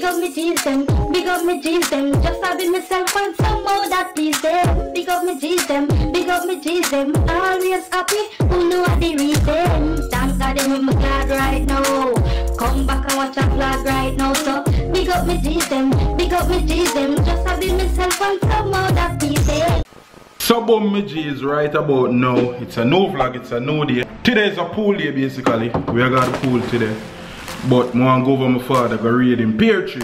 Big up me G's them, big up me G's them. Just having myself and some more that please them. Big up me G's them, big up me G's them. Always happy, who know what the reason. Thank God they make me glad right now. Come back and watch a vlog right now. So big up me G's them, big up me G's them. Just having myself and some more that please them. So boom, my G's right about now. It's a new vlog, it's a new day. Today is a pool day basically. We are got the pool today. But I want to go over my father, go raid him pear tree.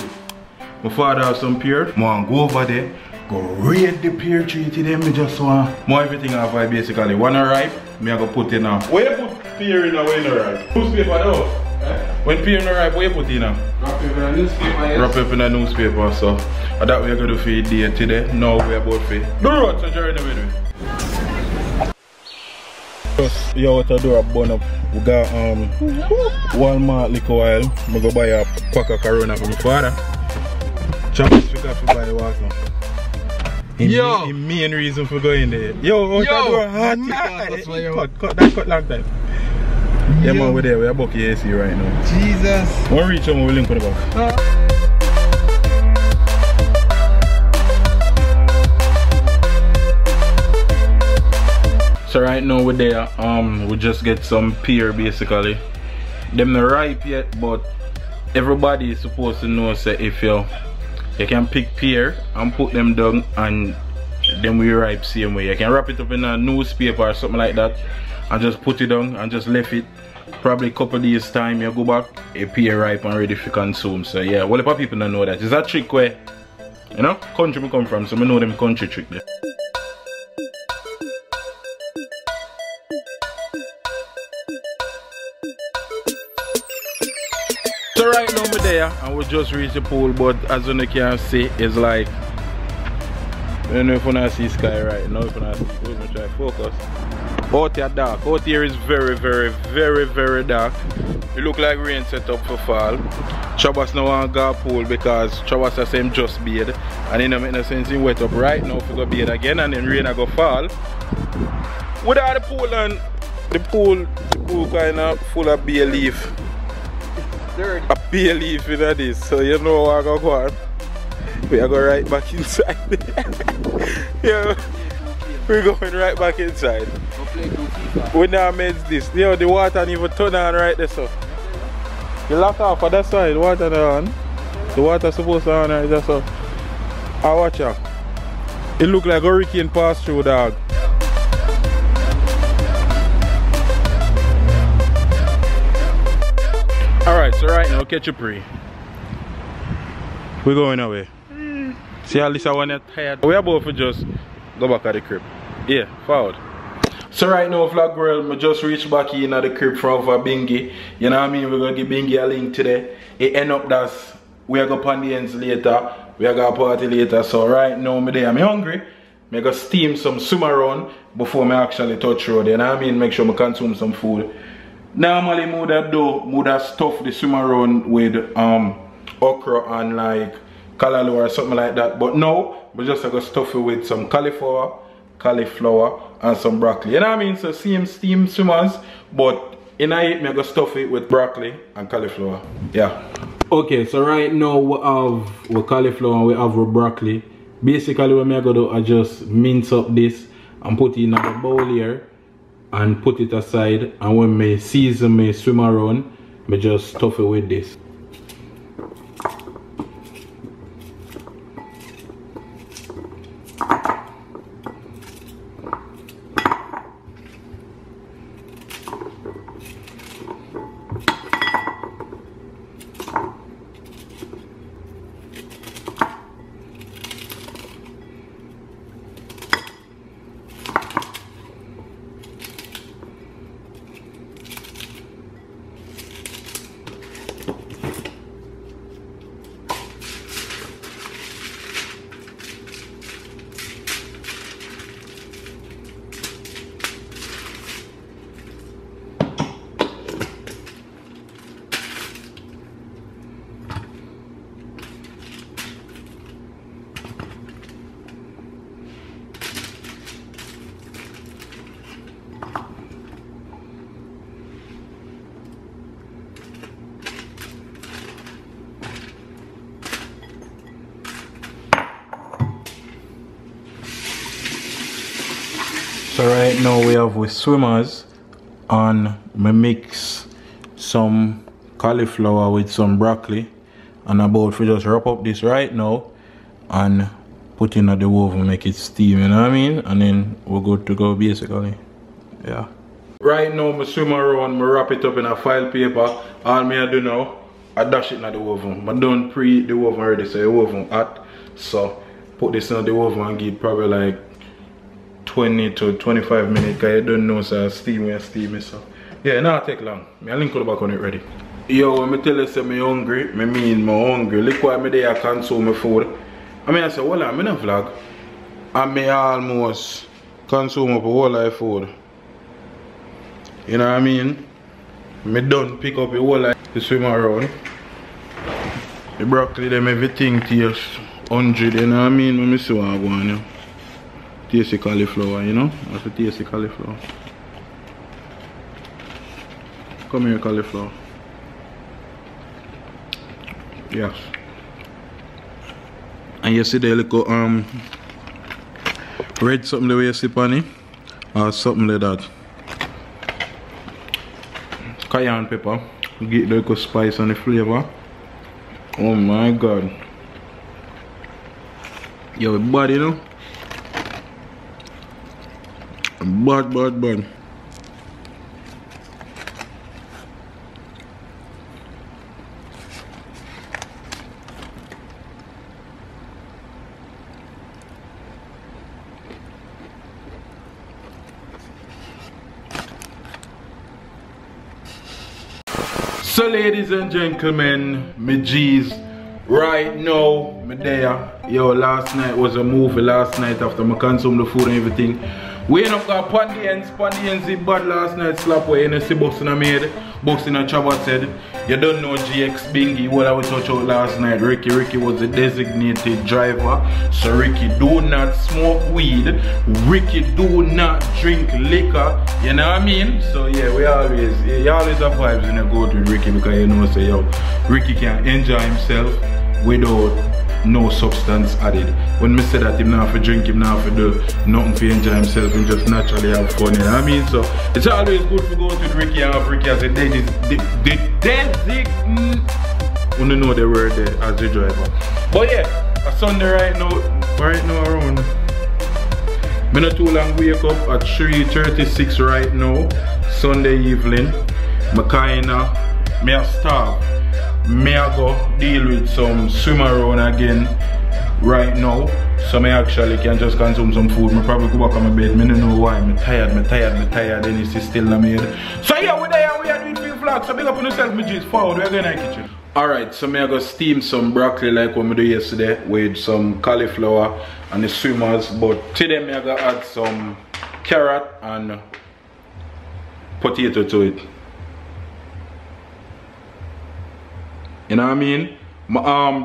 My father has some pear. I want to go over there, go raid the pear tree today. I just want more everything I have basically. When I ripe, I go put in now. Where you put pear in when you ripe? Newspaper though. When pear in ripe, where you put in now? Wrap it in a newspaper, yes. Wrap it in a newspaper, so that way we're going to feed day today. Now we're about to feed the road to journey with me. Just here what I do a bun up. We got Walmart liquor oil. I'm go buy a pack of Corona for my father. Choppers we got to buy water. The main reason for going there. Yo, what I do a hot cut long time. Yeah man, we're there, we're about the AC right now. Jesus. When we reach home, we'll link with the back. So right now we're there, we just get some pear basically. Them not ripe yet, but everybody is supposed to know say if you can pick pear and put them down and then we ripe same way. You can wrap it up in a newspaper or something like that and just put it down and just left it. Probably a couple days time you go back, a pear ripe and ready for consume. So yeah, well if people don't know that. It's a trick where, you know, country we come from, so we know them country trick there. So right now we're there and we just reached the pool, but as you can see, it's like, I don't know if you can see sky right now, if you can see, we're going to try to focus. Out here dark, out here is very dark. It look like rain set up for fall. Chabas now want to go pool because Chabas has him just bathe and it don't make no sense in wet up right now if we go bathe again and then rain go fall. Without the pool and the pool kind of full of bay leaf. Dirty. A bay leaf in this, so you know what I go on. We are going right back inside. Yeah, we're going right back inside. We now made this. Yo, the water and even turn on right there, so. You lock off on that side, the water on. The water supposed to on right there, so. I watch out. It look like a hurricane pass through, dog. Alright, so right now, catch a pre. We're going away. See how Lisa when you're tired? We're about to just go back at the crib. Yeah, forward. So right now, vlog world, I just reached back in at the crib from Bingy. You know what I mean? We're going to give Bingy a link today. It end up that we are going to pan the ends later. We are going to party later. So right now, I'm there. I'm hungry. I'm going to steam some sumaron before I actually touch road. You know what I mean? Make sure I consume some food. Normally, I would stuff the sumaron with okra and like callaloo or something like that. But now, we just going to stuff it with some cauliflower and some broccoli. You know what I mean? So same steamed sumas, but in it, I'm going to stuff it with broccoli and cauliflower. Yeah. Okay, so right now we have with cauliflower and we have with broccoli. Basically, what I'm going to do is just mince up this and put it in a bowl here and put it aside. And when I season my sumaron, I just stuff it with this. So right now we have with swimmers and me mix some cauliflower with some broccoli and about to just wrap up this right now and put in at the oven, make it steam, you know what I mean? And then we're good to go basically. Yeah. Right now I swim around, I wrap it up in a file paper. All me I do now, I dash it in the oven. I don't preheat the oven already, so the oven hot. So put this in the oven and give probably like 20 to 25 minutes because you don't know, so steamy. So yeah, not take long. I'll link back on it ready. Yo, when I tell you say I'm hungry, I mean I'm hungry. Look why I there consume my food. I mean I say, well, I'm in a vlog. And I almost consume up a whole lot of food. You know what I mean? I done pick up a whole lot to swim around. The broccoli, them everything tastes 100, you know what I mean? When I see what I want, you know? Tasty cauliflower, you know? That's a tasty cauliflower. Come here, cauliflower. Yes. And you see the little red something the way you sip on it? Or something like that. Cayenne pepper. Get the little spice and the flavor. Oh my god. Yo, bad, you know? Bad. So ladies and gentlemen, me G's, right now, me there. Yo, last night was a movie, last night after I consumed the food and everything. We end up got Pandians did bad last night, slap where you see busting a made, busting a Chabot said. You don't know GX Bingy, what I was touch out last night. Ricky was the designated driver. So Ricky do not smoke weed. Ricky do not drink liquor. You know what I mean? So yeah, you always have vibes when you go to Ricky because you know say yo, Ricky can enjoy himself without no substance added. When me say that him not for drink, him not for do nothing to enjoy himself and just naturally have fun, you know what I mean? So it's always good to go to Ricky and have Ricky as a you know the word there as the driver. But yeah, a Sunday right now around. Me not too long wake up at 3:36 right now, Sunday evening. Me a starve. Me a go deal with some swim around again right now. So me actually can just consume some food. Me probably go back on my bed. Me don't know why. Me tired. Then it's still in my head. So yeah, we're there. We are doing big vlogs. So big up on yourself, me G's. Forward, we're going to the kitchen. Alright, so me I go steam some broccoli like what me do yesterday with some cauliflower and the swimmers. But today me I go add some carrot and potato to it. You know what I mean?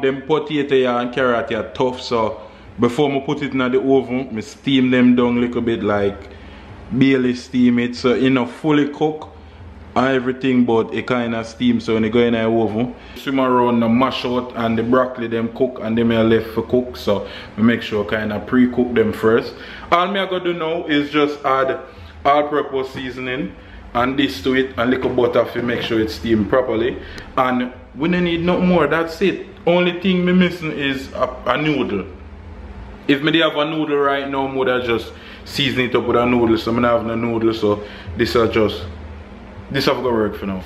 Them potato and carrot are tough, so before I put it in the oven, I steam them down a little bit, like barely steam it, so you know fully cook and everything, but it kind of steam. So when you go in the oven, swim around the mash out and the broccoli them cook and them are left for cook, so I make sure kind of pre-cook them first. All me I gotta do now is just add all-purpose seasoning and this to it and little butter to make sure it's steamed properly. And we don't need no more, that's it. Only thing me missing is a noodle. If me have a noodle right now, I would have just season it up with a noodle. So I don't have no noodle, so this have to work for now.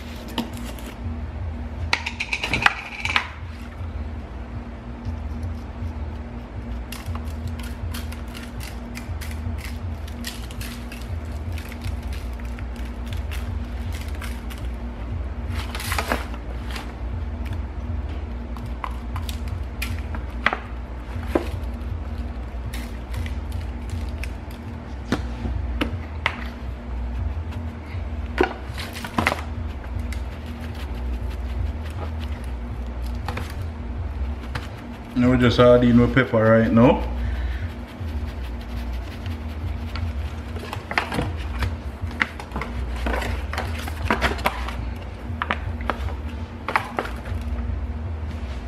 Now we just add in with pepper right now.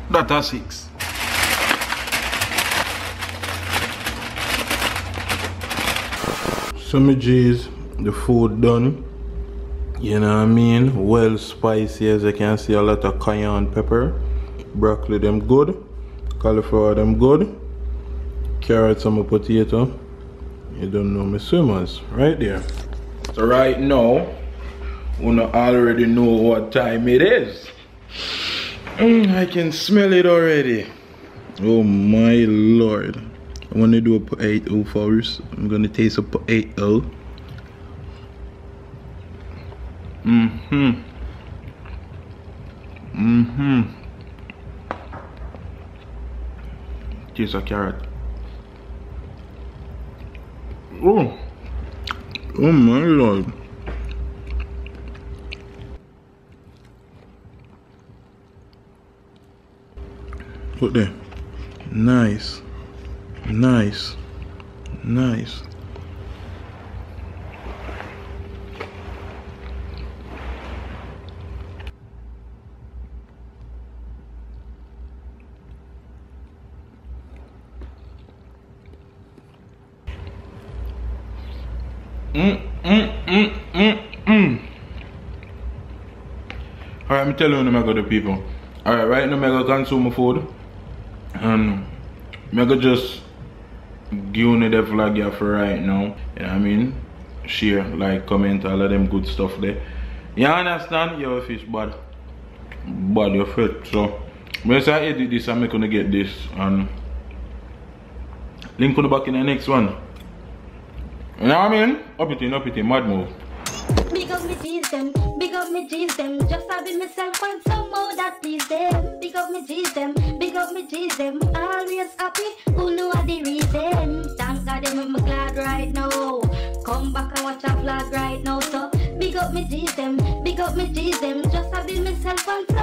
That's 6. So my G's, the food done. You know what I mean? Well spicy, as you can see, a lot of cayenne pepper. Broccoli them good. Cauliflower them good. Carrots and my potato. You don't know my swimmers. Right there. So right now, we already know what time it is. I can smell it already. Oh my lord. I want to do a potato first. I'm going to taste a potato. Taste a carrot. Oh my lord. Look there. Nice. Nice. Nice. Alright, I'm telling you, I'm the people. Alright, right now I'm gonna consume my food. And I'm gonna just give you the vlog here for right now. You know what I mean? Share, like, comment, all of them good stuff there. You understand? Your fish bad. Bad your foot. So when I edit this, I'm gonna get this and link on the back in the next one. You know what I mean? Up it in, mad move. Big up me G's them, big up me G's them. Just having myself find some more that please them. Big up me G's them, big up me G's them. Always happy, who know the reason. Thank God I'm glad right now. Come back and watch a vlog right now. So big up me G's them, big up me G's them. Just having myself find some